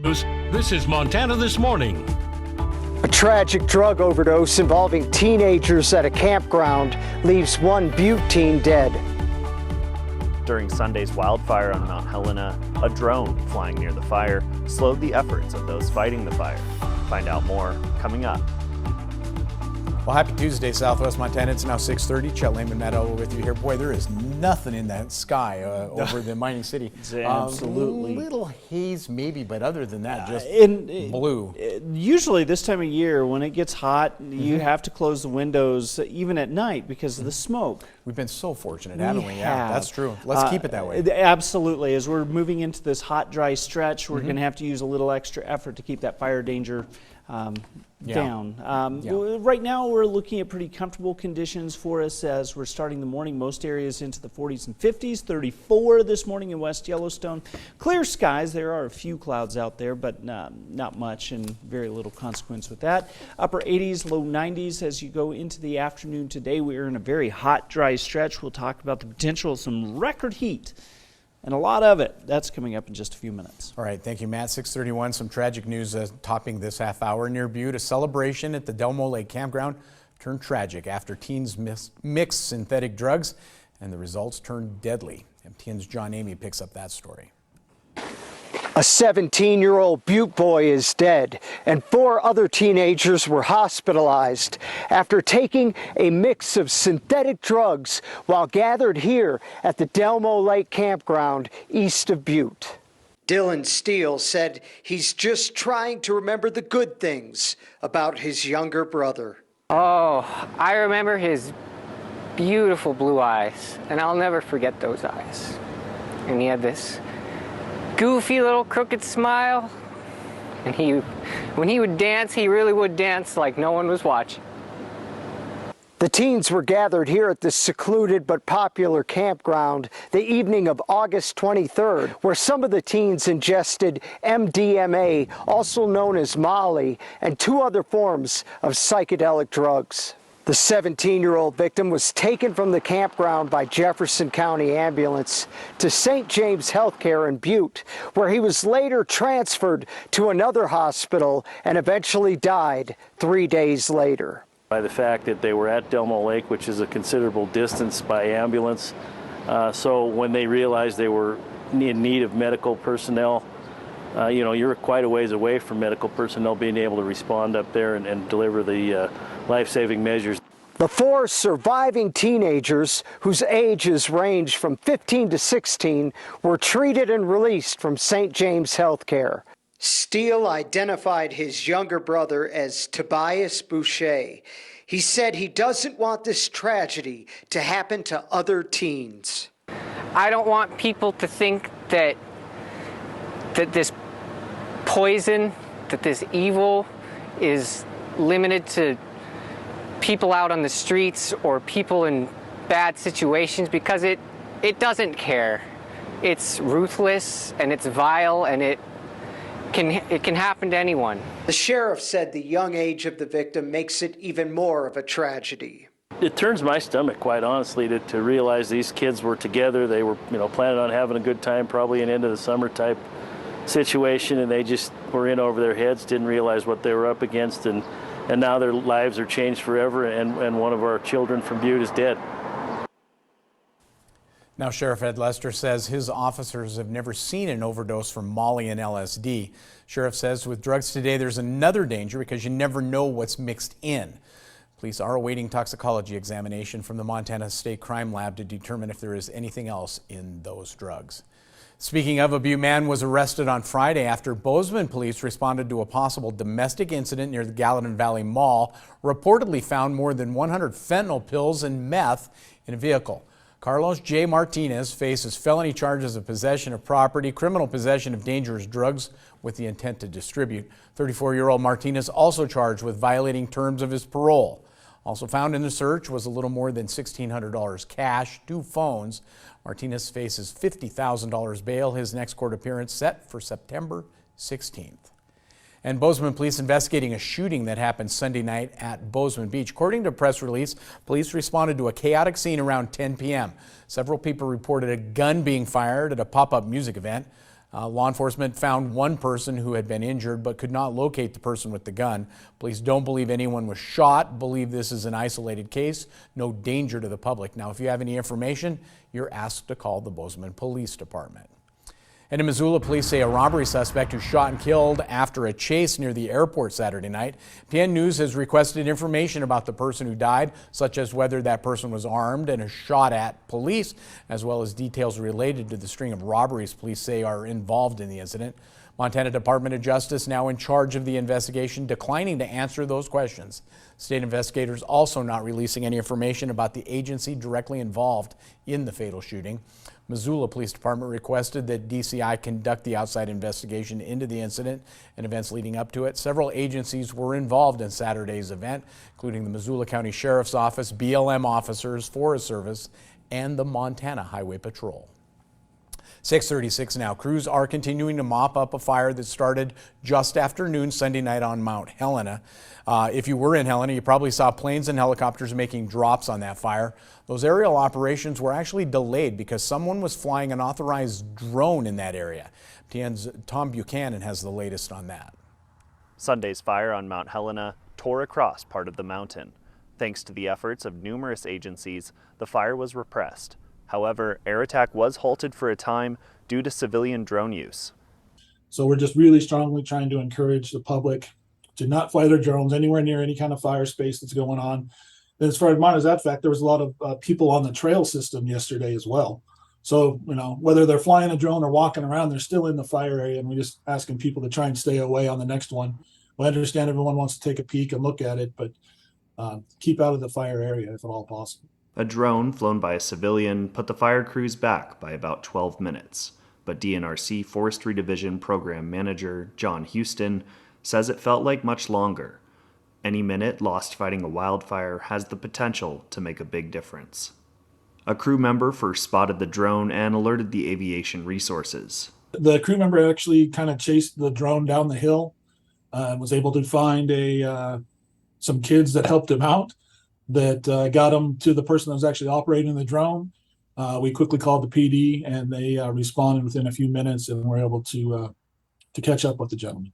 This is Montana This Morning. A tragic drug overdose involving teenagers at a campground leaves one Butte teen dead. During Sunday's wildfire on Mount Helena, a drone flying near the fire slowed the efforts of those fighting the fire. Find out more coming up. Well, happy Tuesday, Southwest Montana. It's now 6:30. Chet Lehman, Matt Elwood with you here. Boy, there is nothing in that sky over the mining city. Absolutely. A little haze maybe, but other than that, just blue. Usually this time of year, when it gets hot, you have to close the windows even at night because of the smoke. We've been so fortunate, haven't we? Yeah, that's true. Let's keep it that way. Absolutely. As we're moving into this hot, dry stretch, we're going to have to use a little extra effort to keep that fire danger down. Right now we're looking at pretty comfortable conditions for us as we're starting the morning. Most areas into the 40s and 50s, 34 this morning in West Yellowstone. Clear skies. There are a few clouds out there, but not much and very little consequence with that. Upper 80s, low 90s as you go into the afternoon today. We are in a very hot, dry stretch. We'll talk about the potential of some record heat. And a lot of it. That's coming up in just a few minutes. All right, thank you, Matt. 6:31, some tragic news topping this half hour near Butte. A celebration at the Delmo Lake campground turned tragic after teens mixed synthetic drugs, and the results turned deadly. MTN's John Amy picks up that story. A 17-year-old Butte boy is dead, and 4 other teenagers were hospitalized after taking a mix of synthetic drugs while gathered here at the Delmo Lake campground east of Butte. Dylan Steele said he's just trying to remember the good things about his younger brother. Oh, I remember his beautiful blue eyes, and I'll never forget those eyes. And he had this goofy little crooked smile, and when he would dance, he really would dance like no one was watching. The teens were gathered here at this secluded but popular campground the evening of August 23rd, where some of the teens ingested MDMA, also known as Molly, and 2 other forms of psychedelic drugs. The 17-year-old victim was taken from the campground by Jefferson County Ambulance to St. James Healthcare in Butte, where he was later transferred to another hospital and eventually died 3 days later. By the fact that they were at Delmo Lake, which is a considerable distance by ambulance, so when they realized they were in need of medical personnel, you're quite a ways away from medical personnel being able to respond up there and deliver the life-saving measures. The 4 surviving teenagers, whose ages range from 15 to 16, were treated and released from St. James Healthcare. Steele identified his younger brother as Tobias Boucher. He said he doesn't want this tragedy to happen to other teens. I don't want people to think that this poison, that this evil is limited to people out on the streets or people in bad situations, because it doesn't care. It's ruthless and it's vile, and it can happen to anyone. The sheriff said the young age of the victim makes it even more of a tragedy. It turns my stomach, quite honestly, to realize these kids were together. They were, planning on having a good time, probably an end of the summer type situation, and they just were in over their heads, didn't realize what they were up against, and now their lives are changed forever, and one of our children from Butte is dead. Now, Sheriff Ed Lester says his officers have never seen an overdose from Molly and LSD. Sheriff says with drugs today, there's another danger because you never know what's mixed in. Police are awaiting toxicology examination from the Montana State Crime Lab to determine if there is anything else in those drugs. Speaking of, a Butte man was arrested on Friday after Bozeman police responded to a possible domestic incident near the Gallatin Valley Mall, reportedly found more than 100 fentanyl pills and meth in a vehicle. Carlos J. Martinez faces felony charges of possession of property, criminal possession of dangerous drugs with the intent to distribute. 34-year-old Martinez also charged with violating terms of his parole. Also found in the search was a little more than $1,600 cash, 2 phones. Martinez faces $50,000 bail. His next court appearance set for September 16th. And Bozeman police investigating a shooting that happened Sunday night at Bozeman Beach. According to a press release, police responded to a chaotic scene around 10 p.m. Several people reported a gun being fired at a pop-up music event. Law enforcement found one person who had been injured but could not locate the person with the gun. Police don't believe anyone was shot, believe this is an isolated case, no danger to the public. Now, if you have any information, you're asked to call the Bozeman Police Department. And in Missoula, police say a robbery suspect who shot and killed after a chase near the airport Saturday night. PN News has requested information about the person who died, such as whether that person was armed and shot at police, as well as details related to the string of robberies police say are involved in the incident. Montana Department of Justice, now in charge of the investigation, declining to answer those questions. State investigators also not releasing any information about the agency directly involved in the fatal shooting. Missoula Police Department requested that DCI conduct the outside investigation into the incident and events leading up to it. Several agencies were involved in Saturday's event, including the Missoula County Sheriff's Office, BLM officers, Forest Service, and the Montana Highway Patrol. 6:36 now. Crews are continuing to mop up a fire that started just after noon Sunday night on Mount Helena. If you were in Helena, you probably saw planes and helicopters making drops on that fire. Those aerial operations were actually delayed because someone was flying an authorized drone in that area. TN's Tom Buchanan has the latest on that. Sunday's fire on Mount Helena tore across part of the mountain. Thanks to the efforts of numerous agencies, the fire was repressed. However, air attack was halted for a time due to civilian drone use. So we're just really strongly trying to encourage the public to not fly their drones anywhere near any kind of fire space that's going on. And as far as mine as that fact, there was a lot of people on the trail system yesterday as well. So, whether they're flying a drone or walking around, they're still in the fire area, and we're just asking people to try and stay away on the next one. We understand everyone wants to take a peek and look at it, but keep out of the fire area if at all possible. A drone flown by a civilian put the fire crews back by about 12 minutes, but DNRC Forestry Division Program Manager John Houston says it felt like much longer. Any minute lost fighting a wildfire has the potential to make a big difference. A crew member first spotted the drone and alerted the aviation resources. The crew member actually kind of chased the drone down the hill, was able to find some kids that helped him out, that got him to the person that was actually operating the drone. We quickly called the PD, and they responded within a few minutes, and were able to catch up with the gentleman.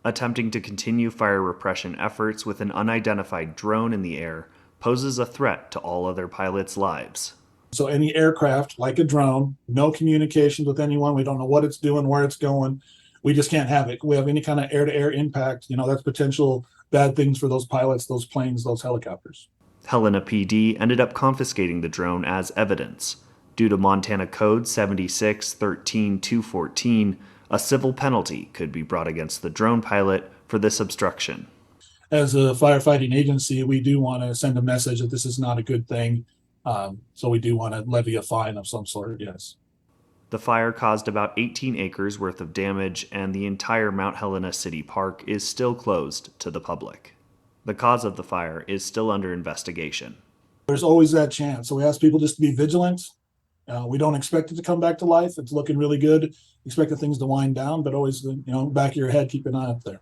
Attempting to continue fire repression efforts with an unidentified drone in the air poses a threat to all other pilots' lives. So any aircraft, like a drone, no communications with anyone. We don't know what it's doing, where it's going. We just can't have it. We have any kind of air-to-air impact. That's potential bad things for those pilots, those planes, those helicopters. Helena PD ended up confiscating the drone as evidence. Due to Montana Code 76-13-214, a civil penalty could be brought against the drone pilot for this obstruction. As a firefighting agency, we do want to send a message that this is not a good thing. So we do want to levy a fine of some sort, yes. The fire caused about 18 acres worth of damage, and the entire Mount Helena City Park is still closed to the public. The cause of the fire is still under investigation. There's always that chance. So we ask people just to be vigilant. We don't expect it to come back to life. It's looking really good. Expect the things to wind down, but always, back of your head, keep an eye up there.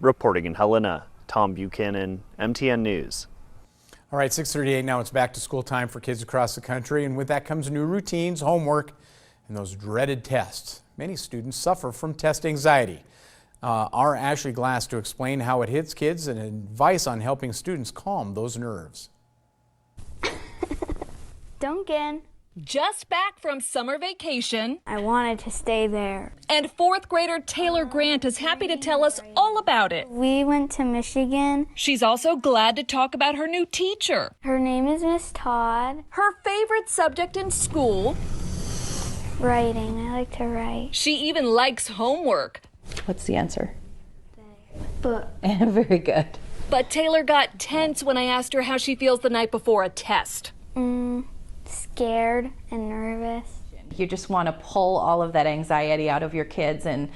Reporting in Helena, Tom Buchanan, MTN News. All right, 6:38 now. It's back to school time for kids across the country, and with that comes new routines, homework, and those dreaded tests. Many students suffer from test anxiety. Our Ashley Glass to explain how it hits kids and advice on helping students calm those nerves. Duncan. Just back from summer vacation. I wanted to stay there. And fourth grader Taylor Grant is happy to tell us all about it. We went to Michigan. She's also glad to talk about her new teacher. Her name is Miss Todd. Her favorite subject in school? Writing. I like to write. She even likes homework. What's the answer? But Very good. But Taylor got tense when I asked her how she feels the night before a test. Scared and nervous. You just want to pull all of that anxiety out of your kids and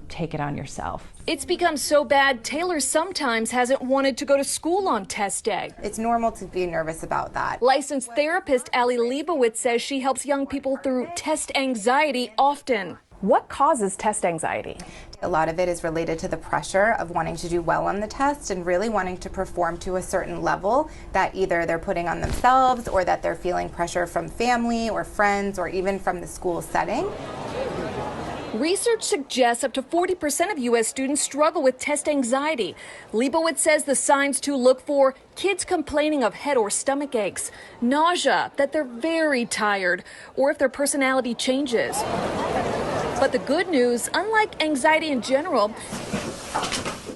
take it on yourself. It's become so bad, Taylor sometimes hasn't wanted to go to school on test day. It's normal to be nervous about that. Licensed therapist Allie Leibowitz says she helps young people through test anxiety often. What causes test anxiety? A lot of it is related to the pressure of wanting to do well on the test and really wanting to perform to a certain level that either they're putting on themselves or that they're feeling pressure from family or friends or even from the school setting. Research suggests up to 40% of U.S. students struggle with test anxiety. Leibowitz says the signs to look for: kids complaining of head or stomach aches, nausea, that they're very tired, or if their personality changes. But the good news, unlike anxiety in general,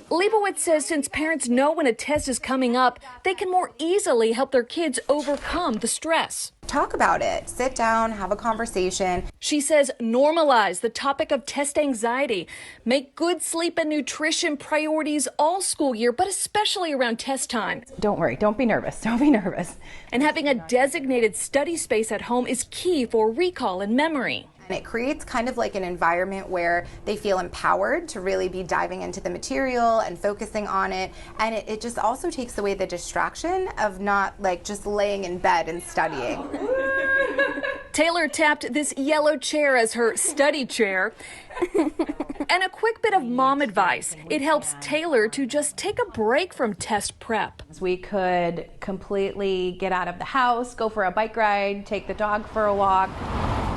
Leibowitz says since parents know when a test is coming up, they can more easily help their kids overcome the stress. Talk about it. Sit down, have a conversation. She says normalize the topic of test anxiety. Make good sleep and nutrition priorities all school year, but especially around test time. Don't worry, don't be nervous, don't be nervous. And having a designated study space at home is key for recall and memory. And it creates kind of like an environment where they feel empowered to really be diving into the material and focusing on it. And it just also takes away the distraction of not like just laying in bed and studying. Taylor tapped this yellow chair as her study chair. And a quick bit of mom advice. It helps Taylor to just take a break from test prep. We could completely get out of the house, go for a bike ride, take the dog for a walk.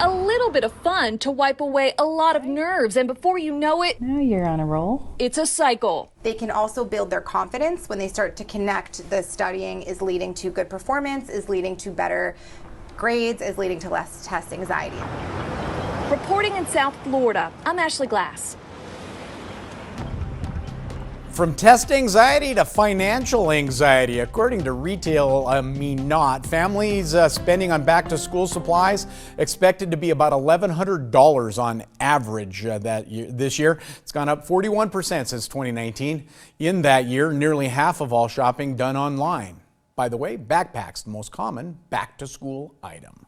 A little bit of fun to wipe away a lot of nerves, and before you know it, Now you're on a roll. it's a cycle. They can also build their confidence when they start to connect the studying is leading to good performance, is leading to better grades, is leading to less test anxiety. Reporting in South Florida, I'm Ashley Glass. From test anxiety to financial anxiety, according to Retail Me Not, families spending on back-to-school supplies expected to be about $1,100 on average this year. It's gone up 41% since 2019. In that year, nearly half of all shopping done online. By the way, backpacks, the most common back-to-school item.